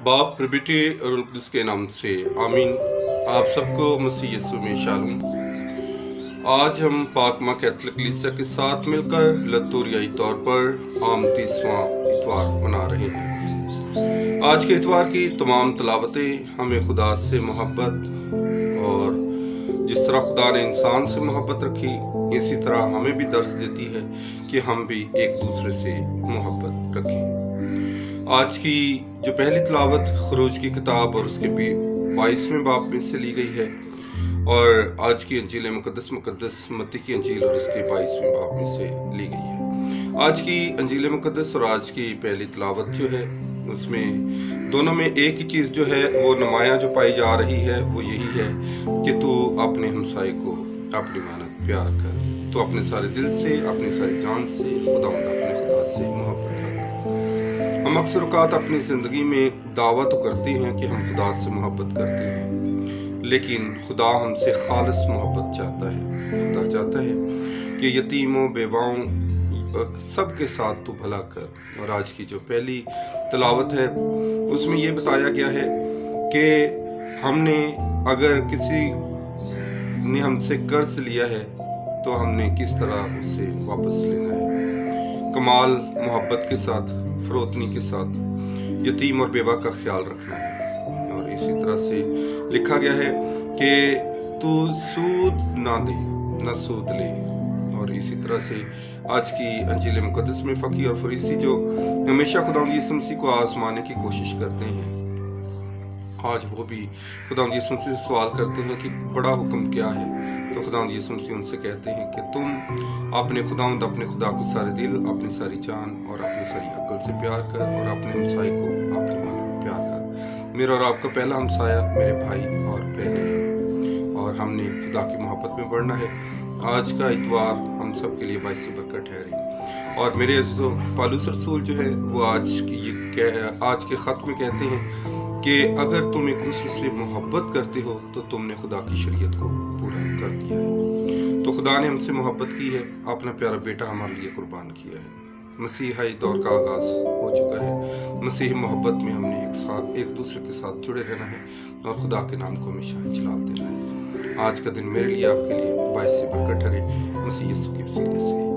बाप और बेटे और उनके के नाम से आमीन। आप सबको मसीह यीशु में शालोम। आज हम पाक माँ कैथोलिक कलीसिया के साथ मिलकर लतूरियाई तौर पर आम 30वां इतवार मना रहे हैं। आज के इतवार की तमाम तलावतें हमें खुदा से मोहब्बत और जिस तरह खुदा ने इंसान से मोहब्बत रखी, इसी तरह हमें भी दर्स देती है कि हम भी एक दूसरे से मोहब्बत रखें। आज की जो पहली तलावत खरूज की किताब और उसके 22वें बाब में से ली गई है, और आज की अंजील मुकद्दस मत्ती की अंजील और उसके 22वें बाब में से ली गई है। आज की अंजील मुकद्दस और आज की पहली तलावत जो है, उसमें दोनों में एक ही चीज़ जो है वो नुमायां जो पाई जा रही है वो यही है कि तू अपने हमसाए को अपनी मानत प्यार कर, तो अपने सारे दिल से, अपनी सारी जान से अपने खुदा से मोहब्बत रख। हम अक्सर औक़ात अपनी ज़िंदगी में दावा तो करते हैं कि हम खुदा से मोहब्बत करते हैं, लेकिन खुदा हमसे खालिस मोहब्बत चाहता है। खुदा चाहता है कि यतीमों, बेवाओं सबके साथ तू भला कर। और आज की जो पहली तलावत है उसमें ये बताया गया है कि हमने अगर किसी ने हमसे कर्ज लिया है तो हमने किस तरह उसे वापस लेना है। कमाल मोहब्बत के साथ, फरोतनी के साथ यतीम और बेवा का ख्याल रखना है। और इसी तरह से लिखा गया है कि तू सूद ना दे, ना सूद ले। और इसी तरह से आज की अंजील मुकद्दस में फ़कीर और फरीसी जो हमेशा खुदावंद यीशु मसीह को आज़माने की कोशिश करते हैं, आज वो भी खुदावंद यीशु मसीह से सवाल करते हैं कि बड़ा हुक्म क्या है। तो खुदावंद यीशु मसीह उनसे कहते हैं कि तुम अपने खुदा को सारे दिल, अपनी सारी जान और अपनी सारी अक्ल से प्यार कर, और अपने हमसाए को अपनी मानव प्यार कर। मेरा और आपका पहला हमसाया मेरे भाई और बहनें हैं, और हमने खुदा की मोहब्बत में बढ़ना है। आज का इतवार हम सब के लिए बाइस बरकत ठहरे। और मेरे अज़ीज़ों, पौलुस रसूल जो है वो आज के ख़त में कहते हैं कि अगर तुम एक दूसरे से मोहब्बत करते हो तो तुमने खुदा की शरीयत को पूरा कर दिया है। तो खुदा ने हमसे मोहब्बत की है, अपना प्यारा बेटा हमारे लिए कुर्बान किया है। मसीहाई दौर का आगाज़ हो चुका है। मसीही मोहब्बत में हमने एक दूसरे के साथ जुड़े रहना है और खुदा के नाम को हमेशा जलाल देना है। आज का दिन मेरे लिए, आपके लिए बाइस बरकत ठहरे। मसीह यीशु के वसीले से।